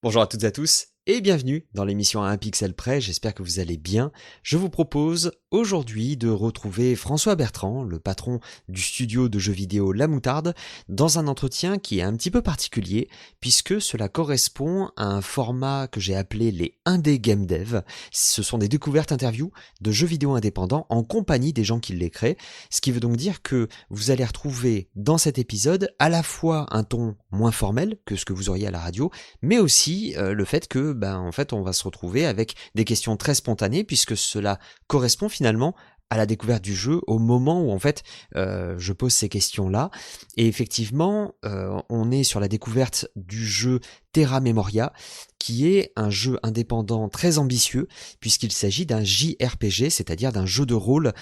Bonjour à toutes et à tous et bienvenue dans l'émission à un pixel près, j'espère que vous allez bien. Je vous propose aujourd'hui de retrouver François Bertrand, le patron du studio de jeux vidéo La Moutarde, dans un entretien qui est un petit peu particulier puisque cela correspond à un format que j'ai appelé les Indé Game Dev. Ce sont des découvertes interviews de jeux vidéo indépendants en compagnie des gens qui les créent, ce qui veut donc dire que vous allez retrouver dans cet épisode à la fois un ton moins formel que ce que vous auriez à la radio, mais aussi le fait que en fait on va se retrouver avec des questions très spontanées puisque cela correspond finalement à la découverte du jeu au moment où en fait je pose ces questions-là. Et effectivement on est sur la découverte du jeu Terra Memoria, qui est un jeu indépendant très ambitieux puisqu'il s'agit d'un JRPG, c'est-à-dire d'un jeu de rôle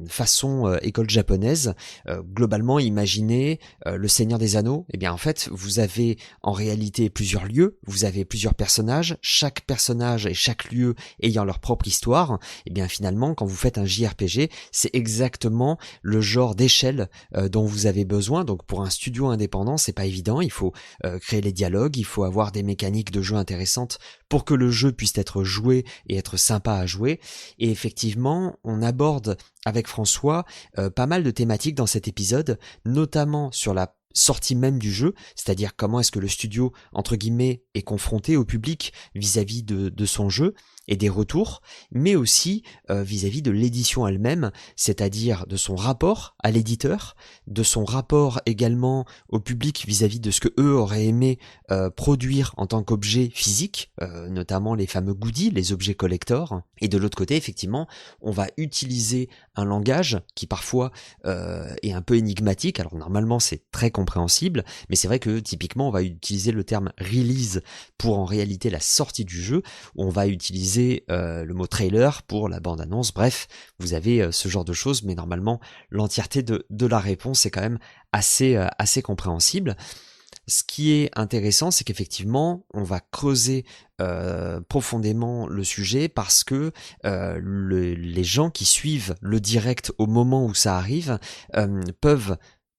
façon école japonaise. Globalement, imaginez le Seigneur des Anneaux. Eh bien, en fait, vous avez en réalité plusieurs lieux, vous avez plusieurs personnages, chaque personnage et chaque lieu ayant leur propre histoire. Eh bien, finalement, quand vous faites un JRPG, c'est exactement le genre d'échelle dont vous avez besoin. Donc, pour un studio indépendant, c'est pas évident. Il faut créer les dialogues, il faut avoir des mécaniques de jeu intéressantes pour que le jeu puisse être joué et être sympa à jouer. Et effectivement, on aborde avec François pas mal de thématiques dans cet épisode, notamment sur la sortie même du jeu, c'est-à-dire comment est-ce que le studio, entre guillemets, est confronté au public vis-à-vis de son jeu et des retours, mais aussi vis-à-vis de l'édition elle-même, c'est-à-dire de son rapport à l'éditeur, de son rapport également au public vis-à-vis de ce que eux auraient aimé produire en tant qu'objet physique, notamment les fameux goodies, les objets collector. Et de l'autre côté, effectivement, on va utiliser un langage qui parfois est un peu énigmatique. Alors normalement, c'est très compréhensible, mais c'est vrai que typiquement, on va utiliser le terme release pour en réalité la sortie du jeu, où on va utiliser le mot trailer pour la bande-annonce. Bref, vous avez ce genre de choses, mais normalement, l'entièreté de la réponse est quand même assez compréhensible. Ce qui est intéressant, c'est qu'effectivement, on va creuser profondément le sujet parce que les gens qui suivent le direct au moment où ça arrive peuvent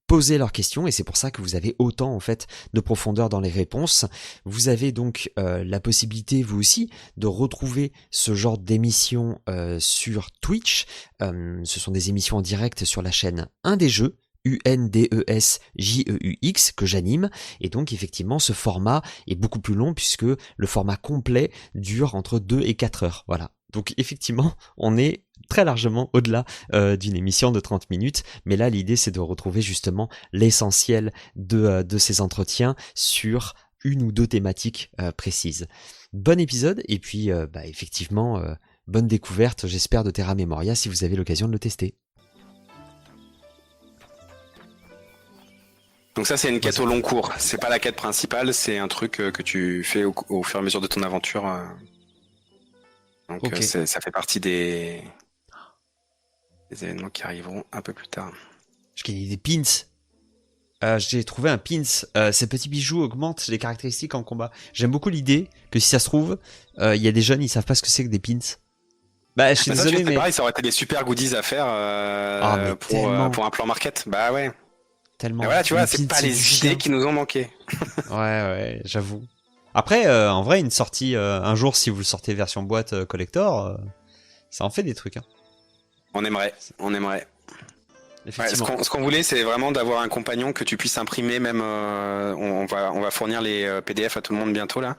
poser leurs questions et c'est pour ça que vous avez autant en fait de profondeur dans les réponses. Vous avez donc la possibilité vous aussi de retrouver ce genre d'émissions sur Twitch. Ce sont des émissions en direct sur la chaîne Un des Jeux, UNDESJEUX, que j'anime, et donc effectivement ce format est beaucoup plus long puisque le format complet dure entre 2 et 4 heures. Voilà. Donc effectivement, on est très largement au-delà d'une émission de 30 minutes, mais là l'idée c'est de retrouver justement l'essentiel de ces entretiens sur une ou deux thématiques précises. Bon épisode, et puis effectivement, bonne découverte, j'espère, de Terra Memoria si vous avez l'occasion de le tester. Donc ça, c'est une quête au long cours. C'est pas la quête principale, c'est un truc que tu fais au fur et à mesure de ton aventure. Donc Ok. ça fait partie des événements qui arriveront un peu plus tard. Je gagne des pins. J'ai trouvé un pins. Ces petits bijoux augmentent les caractéristiques en combat. J'aime beaucoup l'idée que si ça se trouve, il y a des jeunes, ils savent pas ce que c'est que des pins. Bah, je suis Bah ça, désolé, c'est mais... pareil, ça aurait été des super goodies à faire Ah, mais pour un plan market. Bah ouais. Et tellement. voilà, tu Le vois, c'est pins, pas c'est du les idées chien. qui nous ont manqué. Ouais, j'avoue. Après, en vrai, une sortie un jour, si vous le sortez version boîte collector, ça en fait des trucs. Hein. On aimerait. Ouais, Effectivement. ce qu'on voulait, c'est vraiment d'avoir un compagnon que tu puisses imprimer. Même, on va fournir les PDF à tout le monde bientôt là.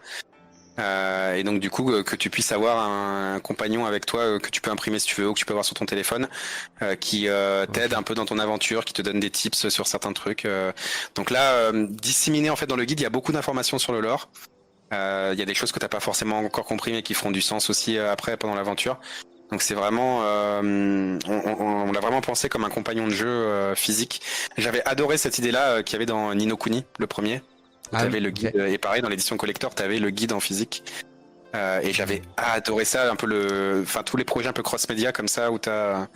Et donc du coup que tu puisses avoir un compagnon avec toi que tu peux imprimer si tu veux ou que tu peux avoir sur ton téléphone qui t'aide Ok. un peu dans ton aventure, qui te donne des tips sur certains trucs. Donc là, disséminé en fait dans le guide, il y a beaucoup d'informations sur le lore. Il y a des choses que t'as pas forcément encore compris mais qui feront du sens aussi après pendant l'aventure. Donc c'est vraiment, on l'a vraiment pensé comme un compagnon de jeu physique. J'avais adoré cette idée-là qu'il y avait dans Ni no Kuni, le premier. Où Ah t'avais oui, le ok. guide, et pareil dans l'édition collector, t'avais le guide en physique. Et j'avais Hmm. adoré ça, un peu enfin tous les projets un peu cross-média comme ça où t'as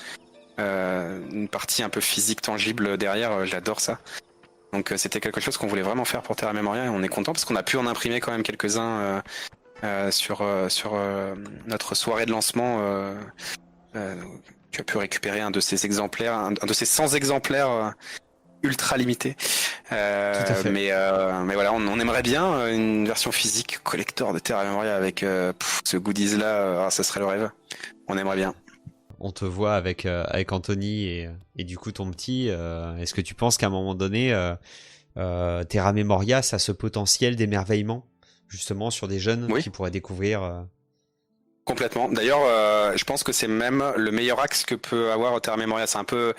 une partie un peu physique tangible derrière. J'adore ça. Donc c'était quelque chose qu'on voulait vraiment faire pour Terra Memoria et on est content parce qu'on a pu en imprimer quand même quelques-uns sur notre soirée de lancement. Tu as pu récupérer un de ces exemplaires, un de ces 100 exemplaires ultra limité. Tout à fait. Mais voilà, on aimerait bien une version physique collector de Terra Memoria avec ce goodies-là. Ça serait le rêve. On aimerait bien. On te voit avec Anthony et du coup ton petit. Est-ce que tu penses qu'à un moment donné, Terra Memoria, ça a ce potentiel d'émerveillement, justement, sur des jeunes Oui, qui pourraient découvrir complètement. D'ailleurs, je pense que c'est même le meilleur axe que peut avoir Terra Memoria. C'est un peu,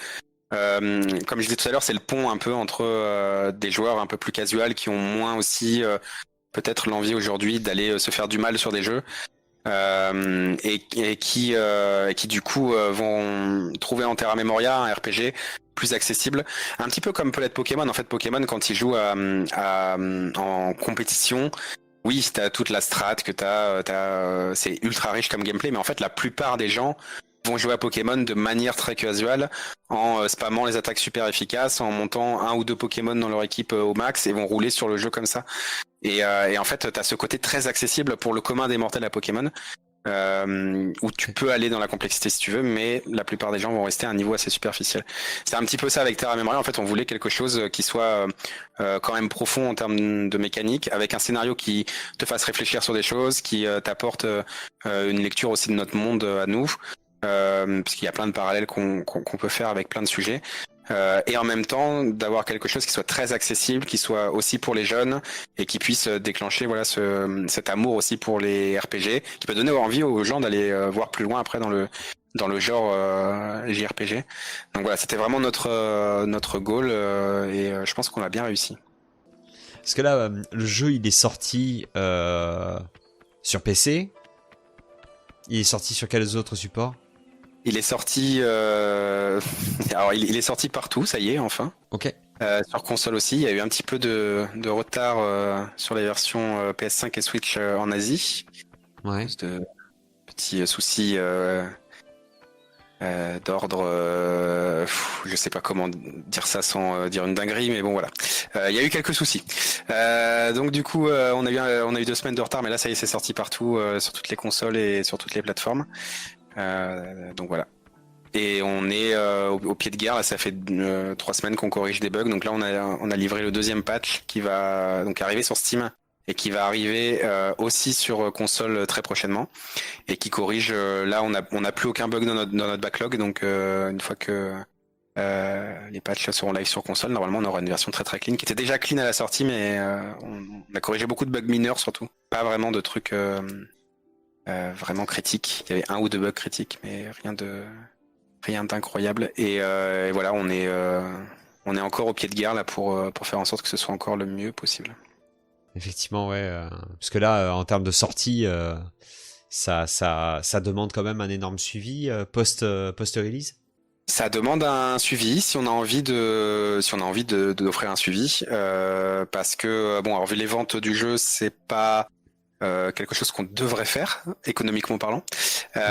comme je disais tout à l'heure, c'est le pont un peu entre des joueurs un peu plus casual qui ont moins aussi peut-être l'envie aujourd'hui d'aller se faire du mal sur des jeux. Et qui du coup vont trouver en Terra Memoria un RPG plus accessible, un petit peu comme peut l'être Pokémon. En fait, Pokémon quand il joue en compétition, oui, t'as toute la strat que c'est ultra riche comme gameplay, mais en fait la plupart des gens vont jouer à Pokémon de manière très casual, en spammant les attaques super efficaces, en montant un ou deux Pokémon dans leur équipe au max et vont rouler sur le jeu comme ça. Et en fait, t'as ce côté très accessible pour le commun des mortels à Pokémon, où tu peux aller dans la complexité si tu veux, mais la plupart des gens vont rester à un niveau assez superficiel. C'est un petit peu ça avec Terra Memoria. En fait, on voulait quelque chose qui soit quand même profond en termes de mécanique, avec un scénario qui te fasse réfléchir sur des choses, qui t'apporte une lecture aussi de notre monde à nous, puisqu'il y a plein de parallèles qu'on peut faire avec plein de sujets. Et en même temps d'avoir quelque chose qui soit très accessible, qui soit aussi pour les jeunes et qui puisse déclencher voilà cet amour aussi pour les RPG, qui peut donner envie aux gens d'aller voir plus loin après dans le genre JRPG. Donc voilà, c'était vraiment notre goal et je pense qu'on a bien réussi. parce que là, le jeu, il est sorti sur PC. Il est sorti sur quels autres supports? Il est sorti, alors il est sorti partout, ça y est, enfin. Ok. Sur console aussi, il y a eu un petit peu de retard sur les versions PS5 et Switch en Asie, à Ouais. cause de petits soucis d'ordre, je sais pas comment dire ça sans dire une dinguerie, mais bon voilà. Il y a eu quelques soucis. Donc du coup, on a eu 2 semaines de retard, mais là ça y est, c'est sorti partout, sur toutes les consoles et sur toutes les plateformes. Donc voilà. Et on est au pied de guerre. Là, ça fait 3 semaines qu'on corrige des bugs. Donc là, on a livré le deuxième patch qui va donc arriver sur Steam et qui va arriver aussi sur console très prochainement et qui corrige. Là, on a plus aucun bug dans notre backlog. Donc une fois que les patchs seront live sur console, normalement, on aura une version très très clean qui était déjà clean à la sortie, mais on a corrigé beaucoup de bugs mineurs surtout. Pas vraiment de trucs vraiment critiques. Il y avait un ou deux bugs critiques, mais rien d'incroyable. Et voilà, on est encore au pied de guerre là pour faire en sorte que ce soit encore le mieux possible. Effectivement, ouais. Parce que là, en termes de sortie, ça demande quand même un énorme suivi post-release. Ça demande un suivi si on a envie d'offrir un suivi, parce que bon, alors vu les ventes du jeu, c'est pas quelque chose qu'on devrait faire économiquement parlant, Ok.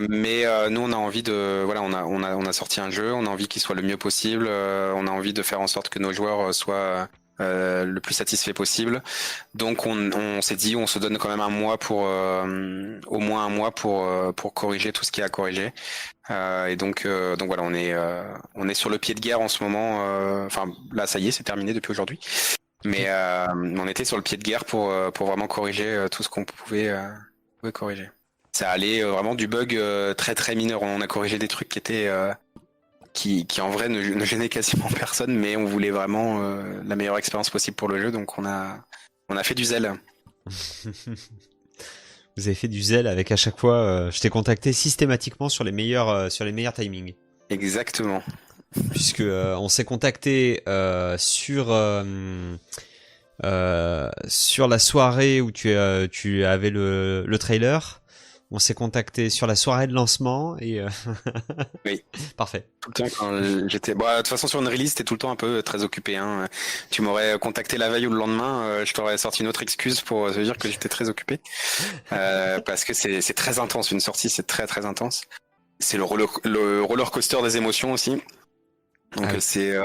mais nous on a envie voilà, on a sorti un jeu, on a envie qu'il soit le mieux possible, on a envie de faire en sorte que nos joueurs soient le plus satisfaits possible. Donc on s'est dit, on se donne quand même un mois au moins un mois pour corriger tout ce qu'il y a à corriger. Et donc voilà, on est sur le pied de guerre en ce moment. Enfin là, ça y est, c'est terminé depuis aujourd'hui. Mais Ok. on était sur le pied de guerre pour vraiment corriger tout ce qu'on pouvait corriger. Ça allait vraiment du bug très très mineur. On a corrigé des trucs qui en vrai ne gênaient quasiment personne, mais on voulait vraiment la meilleure expérience possible pour le jeu, donc on a fait du zèle. Vous avez fait du zèle avec à chaque fois. Je t'ai contacté systématiquement sur les meilleurs timings. Exactement. Puisque on s'est contacté sur la soirée où tu avais le trailer. On s'est contacté sur la soirée de lancement et Oui. parfait. Tout le temps quand j'étais. Bon, de toute façon, sur une release, t'es tout le temps un peu très occupé. Hein. Tu m'aurais contacté la veille ou le lendemain, je t'aurais sorti une autre excuse pour te dire que j'étais très occupé. Parce que c'est très intense, une sortie, c'est très très intense. C'est le roller coaster des émotions aussi. Ah Donc oui. c'est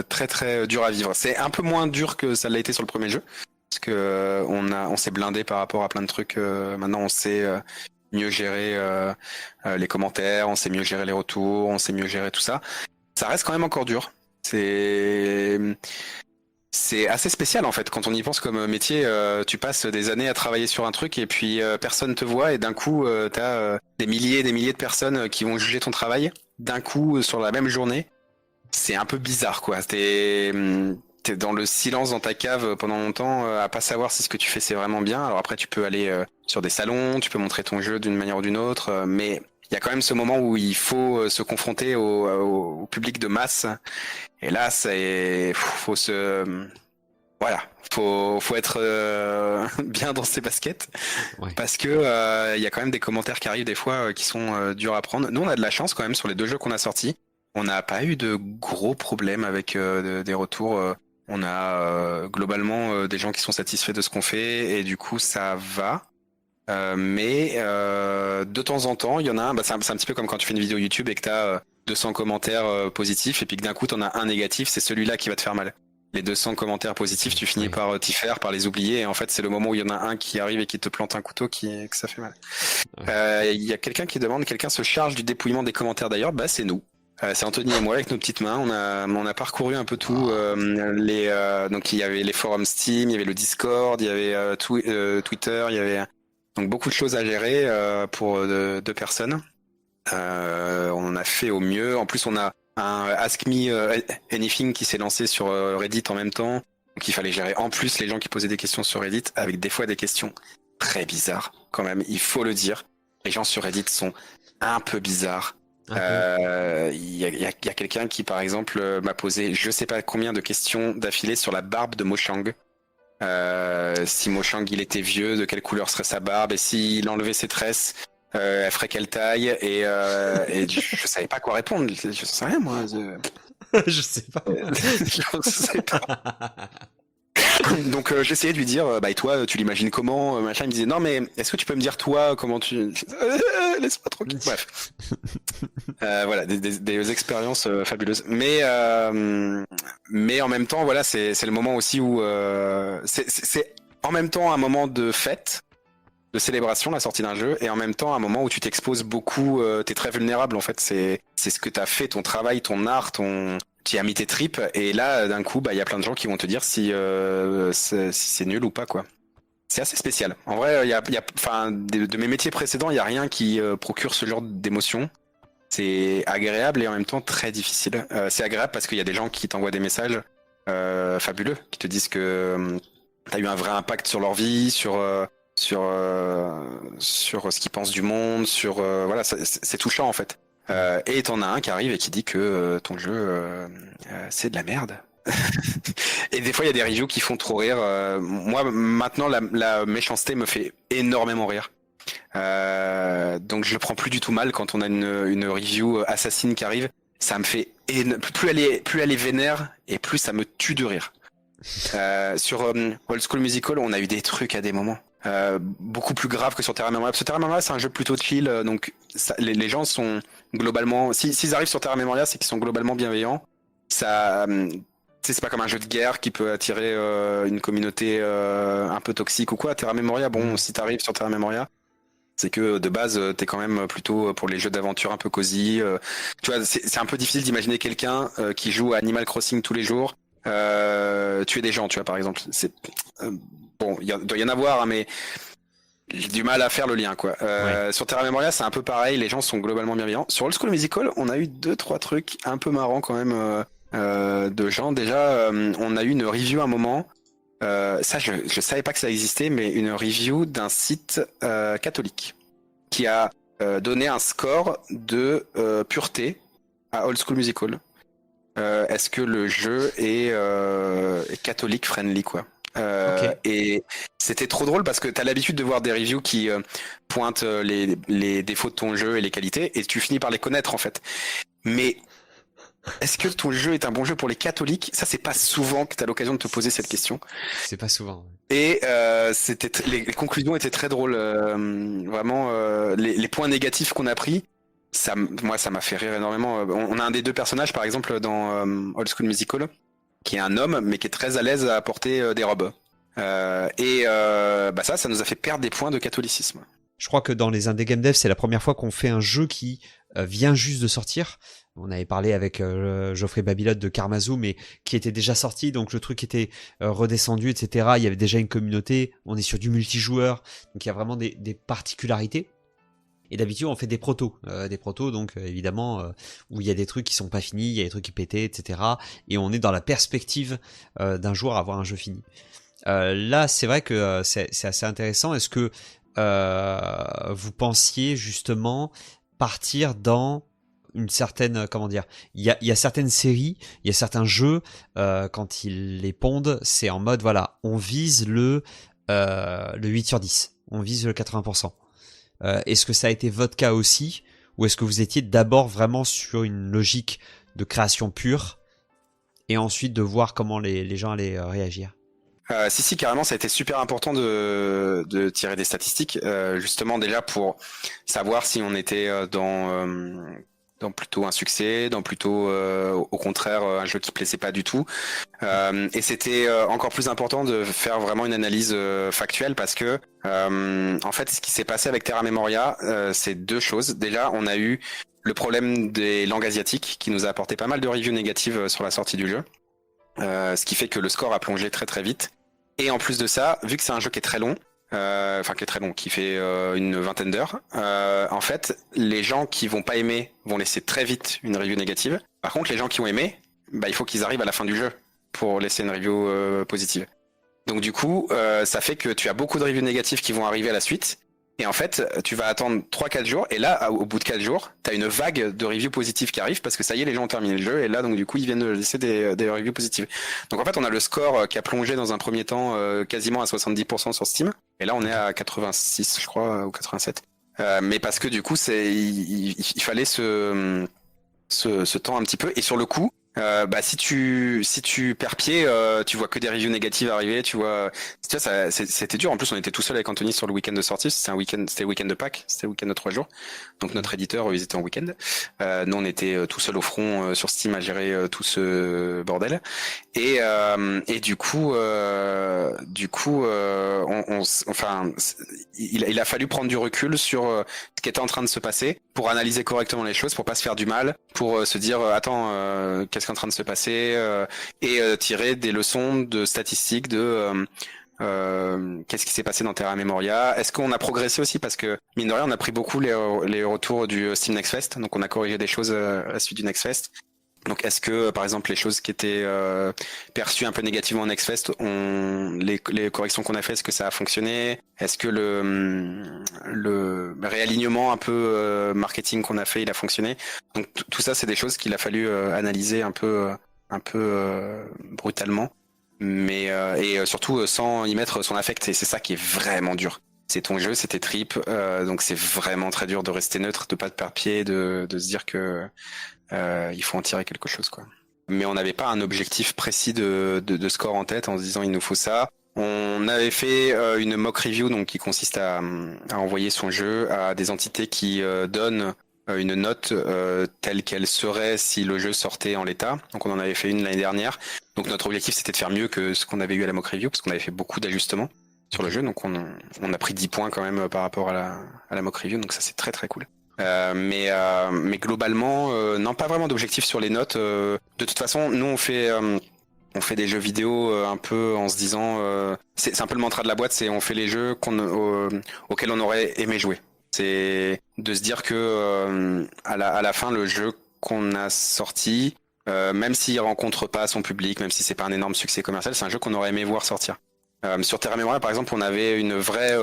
très très dur à vivre. C'est un peu moins dur que ça l'a été sur le premier jeu. Parce que on s'est blindé par rapport à plein de trucs. Maintenant, on sait mieux gérer les commentaires, on sait mieux gérer les retours, on sait mieux gérer tout ça. Ça reste quand même encore dur. C'est c'est assez spécial en fait quand on y pense comme métier. Tu passes des années à travailler sur un truc et puis personne te voit et d'un coup t'as des milliers et des milliers de personnes qui vont juger ton travail d'un coup sur la même journée. C'est un peu bizarre quoi. T'es dans le silence dans ta cave pendant longtemps à pas savoir si ce que tu fais c'est vraiment bien. Alors après tu peux aller sur des salons, tu peux montrer ton jeu d'une manière ou d'une autre, mais il y a quand même ce moment où il faut se confronter au public de masse. Et là, faut se, voilà, faut être bien dans ses baskets Ouais. parce que il y a quand même des commentaires qui arrivent des fois qui sont durs à prendre. Nous, on a de la chance quand même sur les 2 jeux qu'on a sortis. On n'a pas eu de gros problèmes avec des retours. On a globalement des gens qui sont satisfaits de ce qu'on fait et du coup ça va. Mais de temps en temps, il y en a un. Bah, c'est un petit peu comme quand tu fais une vidéo YouTube et que t'as 200 commentaires positifs et puis que d'un coup t'en as un négatif, c'est celui-là qui va te faire mal. Les 200 commentaires positifs, tu finis Oui. par t'y faire, par les oublier. Et en fait, c'est le moment où il y en a un qui arrive et qui te plante un couteau que ça fait mal. Ouais. Il y a quelqu'un qui demande, quelqu'un se charge du dépouillement des commentaires d'ailleurs. Bah, c'est nous. C'est Anthony et moi avec nos petites mains. On a parcouru un peu tout. Donc il y avait les forums Steam, il y avait le Discord, il y avait Twitter, il y avait donc beaucoup de choses à gérer pour 2 personnes. On a fait au mieux. En plus, on a un Ask Me Anything qui s'est lancé sur Reddit en même temps. Donc il fallait gérer en plus les gens qui posaient des questions sur Reddit, avec des fois des questions très bizarres quand même, il faut le dire. Les gens sur Reddit sont un peu bizarres. Il y a quelqu'un qui, par exemple, m'a posé je sais pas combien de questions d'affilée sur la barbe de Moshang. Si Moshang il était vieux, de quelle couleur serait sa barbe, et s'il enlevait ses tresses, elle ferait quelle taille, et je savais pas quoi répondre. Je sais rien moi. Je sais pas. Je sais pas. Donc j'essayais de lui dire bah et toi tu l'imagines comment machin. Il me disait non mais est-ce que tu peux me dire toi comment tu laisse-moi tranquille. Bref. Voilà des expériences fabuleuses mais en même temps voilà c'est le moment aussi où c'est en même temps un moment de fête, de célébration, la sortie d'un jeu, et en même temps un moment où tu t'exposes beaucoup, t'es très vulnérable en fait, c'est ce que t'as fait, ton travail, ton art, tu y as mis tes tripes, et là d'un coup bah il y a plein de gens qui vont te dire si c'est nul ou pas quoi. C'est assez spécial. En vrai, enfin, de mes métiers précédents, il y a rien qui procure ce genre d'émotion. C'est agréable et en même temps très difficile. C'est agréable parce qu'il y a des gens qui t'envoient des messages fabuleux, qui te disent que t'as eu un vrai impact sur leur vie, sur ce qu'ils pensent du monde, voilà, c'est touchant en fait. Et t'en as un qui arrive et qui dit que ton jeu c'est de la merde. Et des fois il y a des reviews qui font trop rire. Moi maintenant la méchanceté me fait énormément rire. Donc je le prends plus du tout mal quand on a une review assassine qui arrive. Ça me fait plus elle est vénère et plus ça me tue de rire. Sur Old School Musical, on a eu des trucs à des moments beaucoup plus graves que sur Terra Memoria. Parce que Terra Memoria, c'est un jeu plutôt chill, donc les gens sont globalement, s'ils arrivent sur Terra Memoria, c'est qu'ils sont globalement bienveillants. Ça, c'est pas comme un jeu de guerre qui peut attirer une communauté un peu toxique ou quoi. Terra Memoria, bon, si t'arrives sur Terra Memoria, c'est que de base t'es quand même plutôt pour les jeux d'aventure un peu cosy. Tu vois, c'est un peu difficile d'imaginer quelqu'un qui joue à Animal Crossing tous les jours tuer des gens, tu vois, par exemple. C'est bon, il doit y en avoir, hein, mais j'ai du mal à faire le lien, quoi. Ouais. Sur Terra Memoria, c'est un peu pareil. Les gens sont globalement bienveillants. Sur Old School Musical, on a eu 2-3 trucs un peu marrants quand même de gens. Déjà, on a eu une review à un moment. Ça, je savais pas que ça existait, mais une review d'un site catholique qui a donné un score de pureté à Old School Musical. Est-ce que le jeu est catholique friendly quoi. Okay. Et c'était trop drôle parce que t'as l'habitude de voir des reviews qui pointent les défauts de ton jeu et les qualités et tu finis par les connaître en fait. Mais est-ce que ton jeu est un bon jeu pour les catholiques? Ça c'est pas souvent que t'as l'occasion de te poser cette question. C'est pas souvent. Et les conclusions étaient très drôles. Vraiment les points négatifs qu'on a pris. Moi, ça m'a fait rire énormément. On a un des 2 personnages, par exemple, dans Old School Musical, qui est un homme, mais qui est très à l'aise à porter des robes. Bah ça nous a fait perdre des points de catholicisme. Je crois que dans les indés game dev, c'est la première fois qu'on fait un jeu qui vient juste de sortir. On avait parlé avec Geoffrey Babilotte de Karmazoo, mais qui était déjà sorti, donc le truc était redescendu, etc. Il y avait déjà une communauté, on est sur du multijoueur, donc il y a vraiment des particularités. Et d'habitude, on fait des protos, donc évidemment, où il y a des trucs qui sont pas finis, il y a des trucs qui pétaient, etc. Et on est dans la perspective d'un jour avoir un jeu fini. Là, c'est vrai que c'est assez intéressant. Est-ce que vous pensiez justement partir dans une certaine, comment dire, il y a certaines séries, il y a certains jeux, quand ils les pondent, c'est en mode, voilà, on vise le 8 sur 10, on vise le 80%. Est-ce que ça a été votre cas aussi, ou est-ce que vous étiez d'abord vraiment sur une logique de création pure, et ensuite de voir comment les gens allaient réagir? Si, carrément, ça a été super important de tirer des statistiques, justement déjà pour savoir si on était dans plutôt un succès, dans plutôt au contraire un jeu qui plaisait pas du tout. Et c'était encore plus important de faire vraiment une analyse factuelle parce que en fait ce qui s'est passé avec Terra Memoria, c'est deux choses. Déjà, on a eu le problème des langues asiatiques qui nous a apporté pas mal de reviews négatives sur la sortie du jeu. Ce qui fait que le score a plongé très très vite. Et en plus de ça, vu que c'est un jeu qui est très long, qui fait une vingtaine d'heures, en fait, les gens qui vont pas aimer vont laisser très vite une review négative. Par contre, les gens qui ont aimé, il faut qu'ils arrivent à la fin du jeu pour laisser une review positive. Donc du coup, ça fait que tu as beaucoup de reviews négatives qui vont arriver à la suite. Et en fait, tu vas attendre 3-4 jours, et là, au bout de 4 jours, t'as une vague de reviews positives qui arrivent, parce que ça y est, les gens ont terminé le jeu, et là, donc du coup, ils viennent de laisser des reviews positives. Donc en fait, on a le score qui a plongé dans un premier temps quasiment à 70% sur Steam, et là, on est à 86, je crois, ou 87. Mais parce que du coup, il fallait ce temps un petit peu, et sur le coup, si tu perds pied, tu vois que des reviews négatives arriver, tu vois, c'était dur. En plus, on était tout seul avec Anthony sur le week-end de sortie. C'était le week-end de Pâques, c'était le week-end de 3 jours. Donc notre éditeur, ils étaient en week-end. Nous, on était tout seul au front sur Steam à gérer tout ce bordel. Et du coup, il a fallu prendre du recul sur ce qui était en train de se passer pour analyser correctement les choses, pour pas se faire du mal, pour se dire attends, qu'est-ce qui est en train de se passer, et tirer des leçons de statistiques de qu'est-ce qui s'est passé dans Terra Memoria. Est-ce qu'on a progressé aussi, parce que mine de rien on a pris beaucoup les retours du Steam Next Fest, donc on a corrigé des choses à la suite du Next Fest. Donc est-ce que par exemple les choses qui étaient perçues un peu négativement au Next Fest, les corrections qu'on a fait, est-ce que ça a fonctionné? Est-ce que le réalignement un peu marketing qu'on a fait, il a fonctionné? Donc tout ça, c'est des choses qu'il a fallu analyser un peu brutalement, mais et surtout sans y mettre son affect. Et c'est ça qui est vraiment dur. C'est ton jeu, c'est tes tripes, donc c'est vraiment très dur de rester neutre, de pas te perdre pied, de se dire que il faut en tirer quelque chose, quoi. Mais on n'avait pas un objectif précis de score en tête en se disant il nous faut ça. On avait fait une mock review, donc qui consiste à envoyer son jeu à des entités qui donnent une note telle qu'elle serait si le jeu sortait en l'état. Donc on en avait fait une l'année dernière. Donc notre objectif, c'était de faire mieux que ce qu'on avait eu à la mock review, parce qu'on avait fait beaucoup d'ajustements sur le jeu. Donc on a pris 10 points quand même par rapport à la mock review. Donc ça, c'est très très cool. Mais globalement, non, pas vraiment d'objectif sur les notes. De toute façon, nous on fait des jeux vidéo un peu en se disant, c'est un peu le mantra de la boîte, c'est on fait les jeux auxquels on aurait aimé jouer. C'est de se dire que à la fin, le jeu qu'on a sorti, même s'il rencontre pas son public, même si c'est pas un énorme succès commercial, c'est un jeu qu'on aurait aimé voir sortir. Sur Terra Memoria, par exemple, on avait une vraie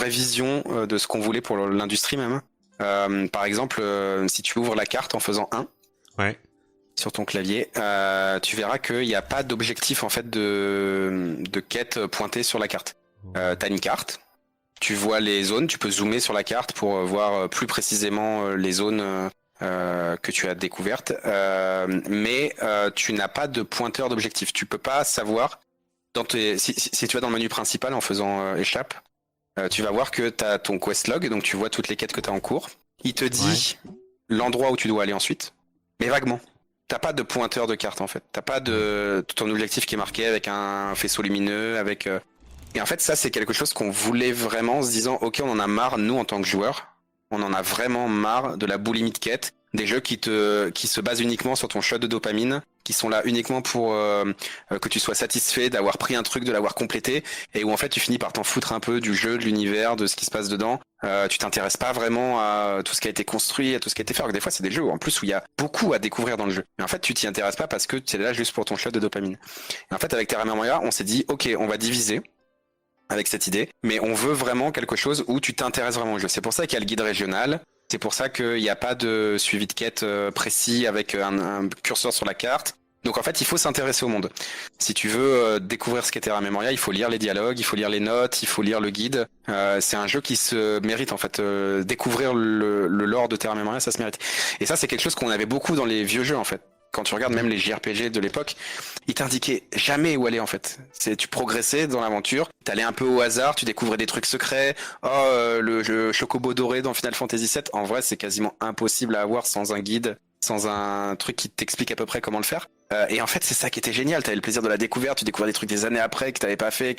vision de ce qu'on voulait pour l'industrie même. Par exemple, si tu ouvres la carte en faisant 1 sur ton clavier, tu verras qu'il n'y a pas d'objectif en fait de quête pointée sur la carte. T'as une carte, tu vois les zones, tu peux zoomer sur la carte pour voir plus précisément les zones que tu as découvertes, mais tu n'as pas de pointeur d'objectif. Tu peux pas savoir si tu vas dans le menu principal en faisant échappe. Tu vas voir que tu as ton quest log, donc tu vois toutes les quêtes que tu as en cours. Il te dit l'endroit où tu dois aller ensuite, mais vaguement. T'as pas de pointeur de carte en fait. T'as pas de ton objectif qui est marqué avec un faisceau lumineux, avec. Et en fait, ça c'est quelque chose qu'on voulait vraiment, en se disant, ok, on en a marre, nous en tant que joueurs, on en a vraiment marre de la boulimie de quête, des jeux qui se basent uniquement sur ton shot de dopamine, qui sont là uniquement pour que tu sois satisfait d'avoir pris un truc, de l'avoir complété, et où en fait tu finis par t'en foutre un peu du jeu, de l'univers, de ce qui se passe dedans. Tu t'intéresses pas vraiment à tout ce qui a été construit, à tout ce qui a été fait. Alors que des fois c'est des jeux en plus où il y a beaucoup à découvrir dans le jeu. Mais en fait tu t'y intéresses pas parce que tu es là juste pour ton shot de dopamine. Et en fait avec Terra Memoria, on s'est dit ok, on va diviser avec cette idée, mais on veut vraiment quelque chose où tu t'intéresses vraiment au jeu. C'est pour ça qu'il y a le guide régional, c'est pour ça qu'il n'y a pas de suivi de quête précis avec un curseur sur la carte. Donc en fait, il faut s'intéresser au monde. Si tu veux découvrir ce qu'est Terra Memoria, il faut lire les dialogues, il faut lire les notes, il faut lire le guide. C'est un jeu qui se mérite en fait. Découvrir le lore de Terra Memoria, ça se mérite. Et ça, c'est quelque chose qu'on avait beaucoup dans les vieux jeux en fait. Quand tu regardes même les JRPG de l'époque, ils t'indiquaient jamais où aller en fait. Tu progressais dans l'aventure, t'allais un peu au hasard, tu découvrais des trucs secrets. Le jeu Chocobo doré dans Final Fantasy VII, en vrai c'est quasiment impossible à avoir sans un guide, sans un truc qui t'explique à peu près comment le faire. Et en fait c'est ça qui était génial, t'avais le plaisir de la découverte, tu découvrais des trucs des années après que t'avais pas fait.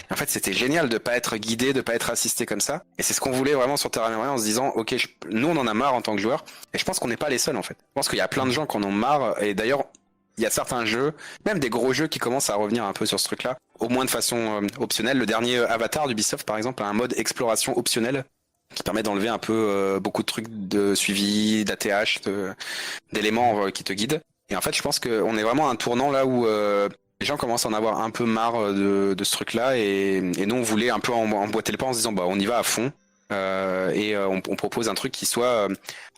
En fait c'était génial de pas être guidé, de pas être assisté comme ça. Et c'est ce qu'on voulait vraiment sur Terra Memoria en se disant ok, nous on en a marre en tant que joueurs. Et je pense qu'on n'est pas les seuls en fait. Je pense qu'il y a plein de gens qui en ont marre. Et d'ailleurs il y a certains jeux, même des gros jeux qui commencent à revenir un peu sur ce truc-là, au moins de façon optionnelle. Le dernier Avatar d'Ubisoft par exemple a un mode exploration optionnel qui permet d'enlever un peu beaucoup de trucs de suivi, d'ATH, d'éléments qui te guident. Et en fait, je pense qu'on est vraiment à un tournant là où les gens commencent à en avoir un peu marre de ce truc-là. Et nous, on voulait un peu emboîter le pas en se disant, bah, on y va à fond. On propose un truc qui soit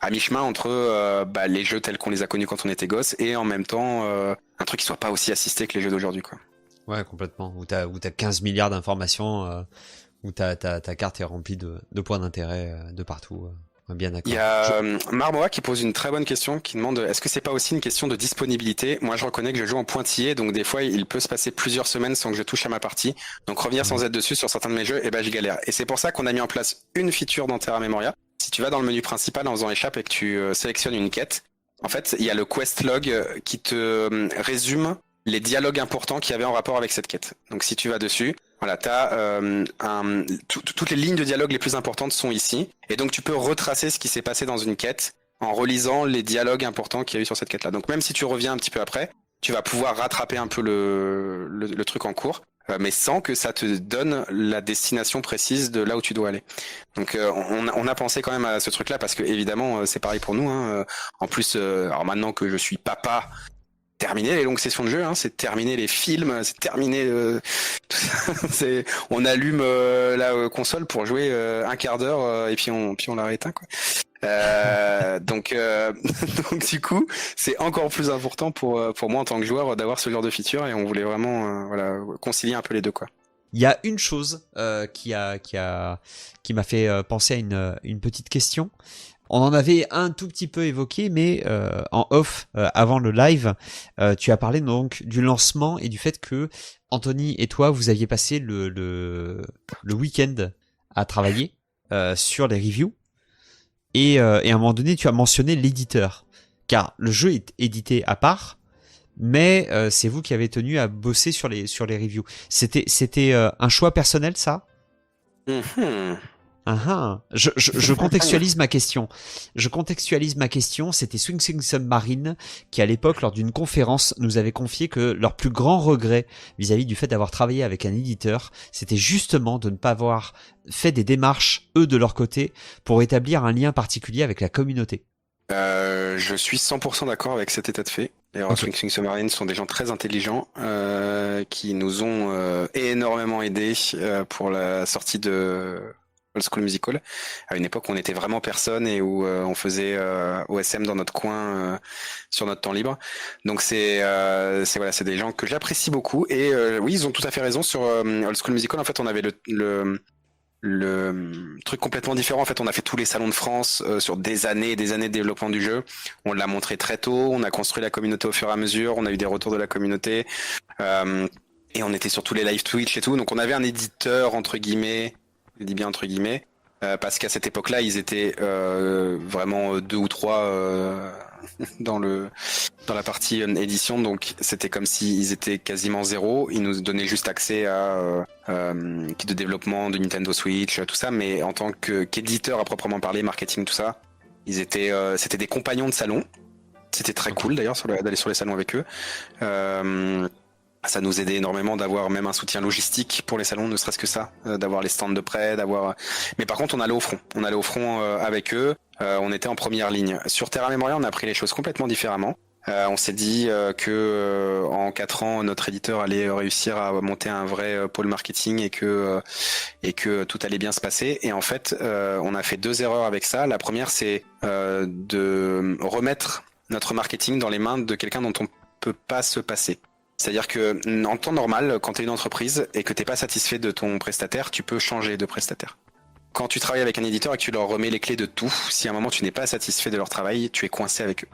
à mi-chemin entre les jeux tels qu'on les a connus quand on était gosse et en même temps un truc qui soit pas aussi assisté que les jeux d'aujourd'hui, quoi. Ouais, complètement. Où t'as 15 milliards d'informations, où ta carte est remplie de points d'intérêt de partout. Bien d'accord. Il y a Marmoa qui pose une très bonne question, qui demande est-ce que c'est pas aussi une question de disponibilité? Moi je reconnais que je joue en pointillé, donc des fois il peut se passer plusieurs semaines sans que je touche à ma partie. Donc revenir sans être dessus sur certains de mes jeux, je galère. Et c'est pour ça qu'on a mis en place une feature dans Terra Memoria. Si tu vas dans le menu principal en faisant échappe et que tu sélectionnes une quête, en fait il y a le quest log qui te résume les dialogues importants qu'il y avait en rapport avec cette quête. Donc si tu vas dessus, voilà, toutes les lignes de dialogue les plus importantes sont ici, et donc tu peux retracer ce qui s'est passé dans une quête en relisant les dialogues importants qu'il y a eu sur cette quête-là. Donc même si tu reviens un petit peu après, tu vas pouvoir rattraper un peu le truc en cours, mais sans que ça te donne la destination précise de là où tu dois aller. Donc on a pensé quand même à ce truc-là parce que évidemment c'est pareil pour nous. En plus, alors maintenant que je suis papa. Terminer les longues sessions de jeu, c'est terminer les films, c'est terminer on allume la console pour jouer un quart d'heure et puis on la rééteint quoi. Donc du coup c'est encore plus important pour moi en tant que joueur d'avoir ce genre de feature et on voulait vraiment concilier un peu les deux quoi. Il y a une chose qui m'a fait penser à une petite question. On en avait un tout petit peu évoqué, mais en off, avant le live, tu as parlé donc du lancement et du fait que Anthony et toi, vous aviez passé le week-end à travailler sur les reviews. Et à un moment donné, tu as mentionné l'éditeur. Car le jeu est édité à part, mais c'est vous qui avez tenu à bosser sur les reviews. C'était un choix personnel, ça ? Je contextualise ma question. C'était Swing Swing Submarine qui, à l'époque, lors d'une conférence, nous avait confié que leur plus grand regret vis-à-vis du fait d'avoir travaillé avec un éditeur, c'était justement de ne pas avoir fait des démarches, eux, de leur côté, pour établir un lien particulier avec la communauté. Je suis 100% d'accord avec cet état de fait. D'ailleurs, okay. Swing Swing Submarine sont des gens très intelligents qui nous ont énormément aidés pour la sortie de Old School Musical. À une époque où on était vraiment personne et où on faisait OSM dans notre coin sur notre temps libre. Donc c'est des gens que j'apprécie beaucoup et oui, ils ont tout à fait raison sur Old School Musical. En fait, on avait le truc complètement différent. En fait, on a fait tous les salons de France sur des années et des années de développement du jeu. On l'a montré très tôt. On a construit la communauté au fur et à mesure. On a eu des retours de la communauté et on était sur tous les live Twitch et tout. Donc on avait un éditeur entre guillemets. Je dis bien entre guillemets, parce qu'à cette époque-là, ils étaient vraiment 2 ou 3 dans la partie édition, donc c'était comme s'ils étaient quasiment 0. Ils nous donnaient juste accès à kit de développement de Nintendo Switch, tout ça, mais en tant qu'éditeur à proprement parler, marketing, tout ça, C'était des compagnons de salon. C'était très cool d'ailleurs d'aller sur les salons avec eux. Ça nous aidait énormément d'avoir même un soutien logistique pour les salons, ne serait-ce que ça, d'avoir les stands de près, Mais par contre, on allait au front. On allait au front avec eux. On était en première ligne. Sur Terra Memoria, on a pris les choses complètement différemment. On s'est dit que en 4 ans, notre éditeur allait réussir à monter un vrai pôle marketing et que tout allait bien se passer. Et en fait, on a fait 2 erreurs avec ça. La première, c'est de remettre notre marketing dans les mains de quelqu'un dont on peut pas se passer. C'est-à-dire que en temps normal, quand tu es une entreprise et que t'es pas satisfait de ton prestataire, tu peux changer de prestataire. Quand tu travailles avec un éditeur et que tu leur remets les clés de tout, si à un moment tu n'es pas satisfait de leur travail, tu es coincé avec eux.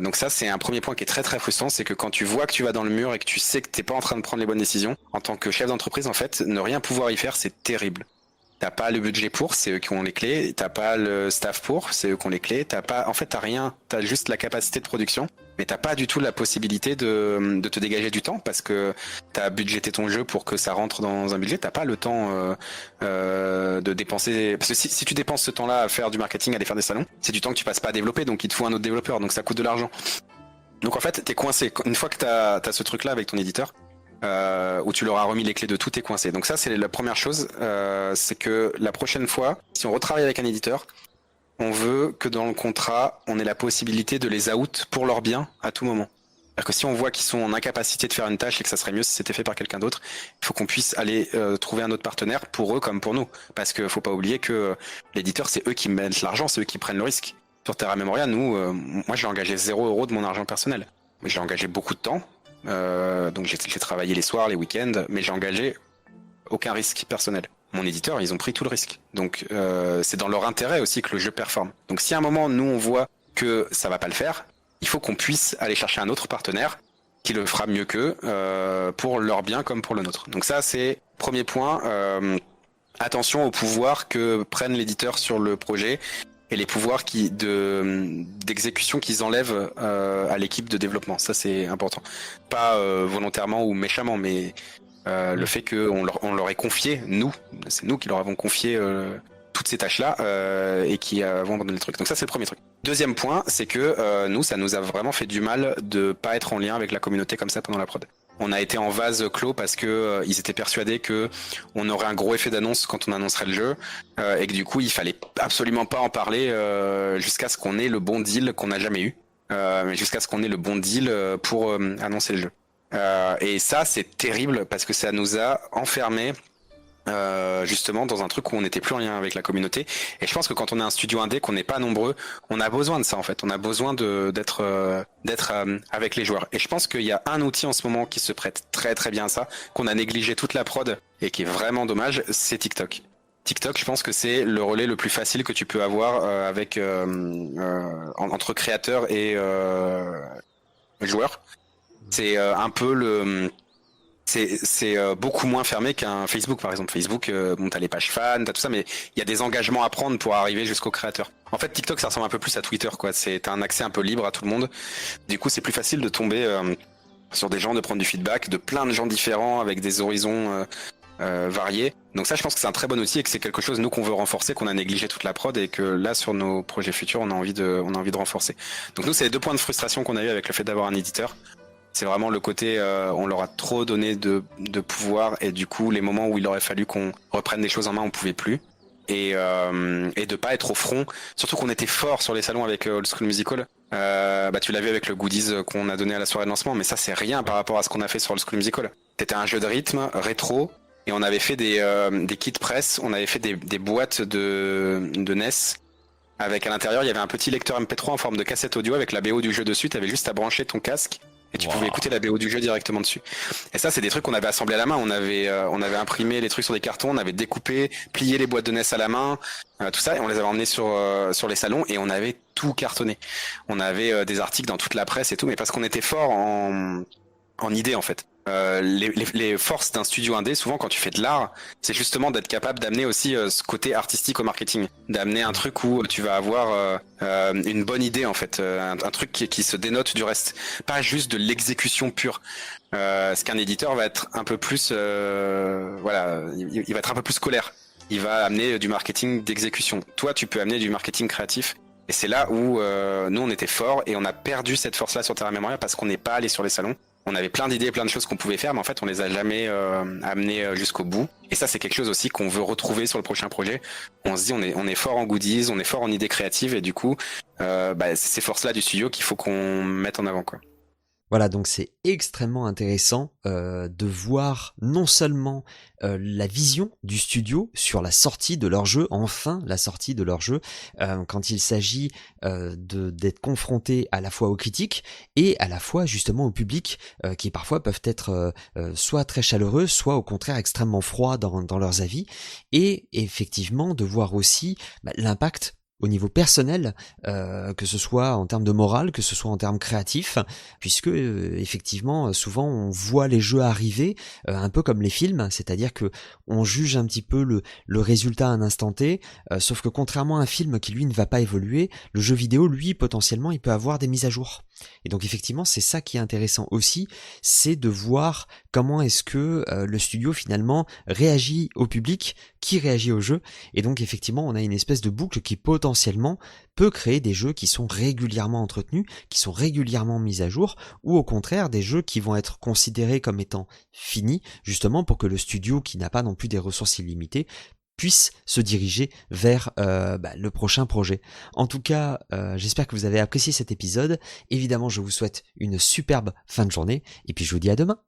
Donc ça, c'est un premier point qui est très très frustrant, c'est que quand tu vois que tu vas dans le mur et que tu sais que t'es pas en train de prendre les bonnes décisions, en tant que chef d'entreprise, en fait, ne rien pouvoir y faire, c'est terrible. T'as pas le budget pour, c'est eux qui ont les clés. T'as pas le staff pour, c'est eux qui ont les clés. En fait, t'as rien. T'as juste la capacité de production, mais t'as pas du tout la possibilité de te dégager du temps parce que t'as budgété ton jeu pour que ça rentre dans un budget. T'as pas le temps de dépenser. Parce que si tu dépenses ce temps-là à faire du marketing, à aller faire des salons, c'est du temps que tu passes pas à développer, donc il te faut un autre développeur, donc ça coûte de l'argent. Donc en fait, t'es coincé. Une fois que t'as ce truc-là avec ton éditeur, où tu leur as remis les clés de tout, t'es coincé. Donc ça, c'est la première chose, c'est que la prochaine fois, si on retravaille avec un éditeur, on veut que dans le contrat, on ait la possibilité de les out pour leur bien à tout moment. C'est-à-dire que si on voit qu'ils sont en incapacité de faire une tâche et que ça serait mieux si c'était fait par quelqu'un d'autre, il faut qu'on puisse aller trouver un autre partenaire pour eux comme pour nous. Parce que faut pas oublier que l'éditeur, c'est eux qui mettent l'argent, c'est eux qui prennent le risque. Sur Terra Memoria, moi j'ai engagé 0 € de mon argent personnel. J'ai engagé beaucoup de temps. Donc j'ai travaillé les soirs, les week-ends, mais j'ai engagé aucun risque personnel. Mon éditeur, ils ont pris tout le risque. Donc c'est dans leur intérêt aussi que le jeu performe. Donc si à un moment, nous, on voit que ça va pas le faire, il faut qu'on puisse aller chercher un autre partenaire qui le fera mieux qu'eux pour leur bien comme pour le nôtre. Donc ça, c'est premier point. Attention au pouvoir que prenne l'éditeur sur le projet et les pouvoirs d'exécution qu'ils enlèvent à l'équipe de développement. Ça, c'est important. Pas volontairement ou méchamment, mais le fait qu'on leur ait confié, c'est nous qui leur avons confié toutes ces tâches-là et qui avons abandonné le truc. Donc ça, c'est le premier truc. Deuxième point, c'est que nous, ça nous a vraiment fait du mal de pas être en lien avec la communauté comme ça pendant la prod. On a été en vase clos parce que ils étaient persuadés que on aurait un gros effet d'annonce quand on annoncerait le jeu et que du coup il fallait absolument pas en parler jusqu'à ce qu'on ait le bon deal qu'on n'a jamais eu, mais jusqu'à ce qu'on ait le bon deal pour annoncer le jeu. Et ça c'est terrible parce que ça nous a enfermés justement dans un truc où on n'était plus en lien avec la communauté. Et je pense que quand on est un studio indé, qu'on n'est pas nombreux, on a besoin de ça en fait. On a besoin d'être avec les joueurs. Et je pense qu'il y a un outil en ce moment qui se prête très très bien à ça, qu'on a négligé toute la prod et qui est vraiment dommage, c'est TikTok. TikTok, je pense que c'est le relais le plus facile que tu peux avoir avec entre créateurs et joueurs. C'est un peu c'est beaucoup moins fermé qu'un Facebook par exemple. Facebook, bon, t'as les pages fans, t'as tout ça, mais il y a des engagements à prendre pour arriver jusqu'au créateur. En fait, TikTok, ça ressemble un peu plus à Twitter, quoi. T'as un accès un peu libre à tout le monde. Du coup, c'est plus facile de tomber sur des gens, de prendre du feedback de plein de gens différents avec des horizons variés. Donc ça, je pense que c'est un très bon outil et que c'est quelque chose nous qu'on veut renforcer, qu'on a négligé toute la prod et que là, sur nos projets futurs, on a envie de renforcer. Donc nous, c'est les 2 points de frustration qu'on a eu avec le fait d'avoir un éditeur. C'est vraiment le côté, on leur a trop donné de pouvoir et du coup, les moments où il aurait fallu qu'on reprenne des choses en main, on pouvait plus. Et de pas être au front, surtout qu'on était fort sur les salons avec Old School Musical. Tu l'as vu avec le goodies qu'on a donné à la soirée de lancement, mais ça c'est rien par rapport à ce qu'on a fait sur Old School Musical. C'était un jeu de rythme rétro et on avait fait des kits presse, on avait fait des boîtes de NES. Avec à l'intérieur, il y avait un petit lecteur MP3 en forme de cassette audio avec la BO du jeu dessus. T'avais juste à brancher ton casque et tu pouvais écouter la BO du jeu directement dessus. Et ça, c'est des trucs qu'on avait assemblés à la main. On avait imprimé les trucs sur des cartons, on avait découpé, plié les boîtes de NES à la main, tout ça, et on les avait emmenés sur les salons et on avait tout cartonné. On avait des articles dans toute la presse et tout, mais parce qu'on était fort en idée en fait. Les forces d'un studio indé, souvent quand tu fais de l'art, c'est justement d'être capable d'amener aussi ce côté artistique au marketing, d'amener un truc où tu vas avoir une bonne idée en fait, un truc qui se dénote du reste, pas juste de l'exécution pure. Ce qu'un éditeur va être un peu plus, il va être un peu plus scolaire. Il va amener du marketing d'exécution. Toi, tu peux amener du marketing créatif Et c'est là où nous on était forts et on a perdu cette force-là sur Terra Memoria parce qu'on n'est pas allé sur les salons. On avait plein d'idées, plein de choses qu'on pouvait faire, mais en fait on les a jamais amenées jusqu'au bout. Et ça c'est quelque chose aussi qu'on veut retrouver sur le prochain projet. On se dit on est fort en goodies, on est fort en idées créatives et du coup c'est ces forces-là du studio qu'il faut qu'on mette en avant, quoi. Voilà, donc c'est extrêmement intéressant de voir non seulement la vision du studio sur la sortie de leur jeu, enfin la sortie de leur jeu, quand il s'agit d'être confronté à la fois aux critiques et à la fois justement au public qui parfois peuvent être soit très chaleureux, soit au contraire extrêmement froids dans leurs avis, et effectivement de voir aussi l'impact au niveau personnel, que ce soit en termes de morale, que ce soit en termes créatifs, puisque effectivement souvent on voit les jeux arriver un peu comme les films, c'est-à-dire que on juge un petit peu le résultat à un instant T, sauf que contrairement à un film qui lui ne va pas évoluer, le jeu vidéo lui potentiellement il peut avoir des mises à jour. Et donc effectivement c'est ça qui est intéressant aussi, c'est de voir comment est-ce que le studio finalement réagit au public, qui réagit au jeu, et donc effectivement on a une espèce de boucle qui potentiellement peut créer des jeux qui sont régulièrement entretenus, qui sont régulièrement mis à jour, ou au contraire des jeux qui vont être considérés comme étant finis, justement pour que le studio qui n'a pas non plus des ressources illimitées puisse se diriger vers le prochain projet. En tout cas, j'espère que vous avez apprécié cet épisode. Évidemment, je vous souhaite une superbe fin de journée, et puis je vous dis à demain.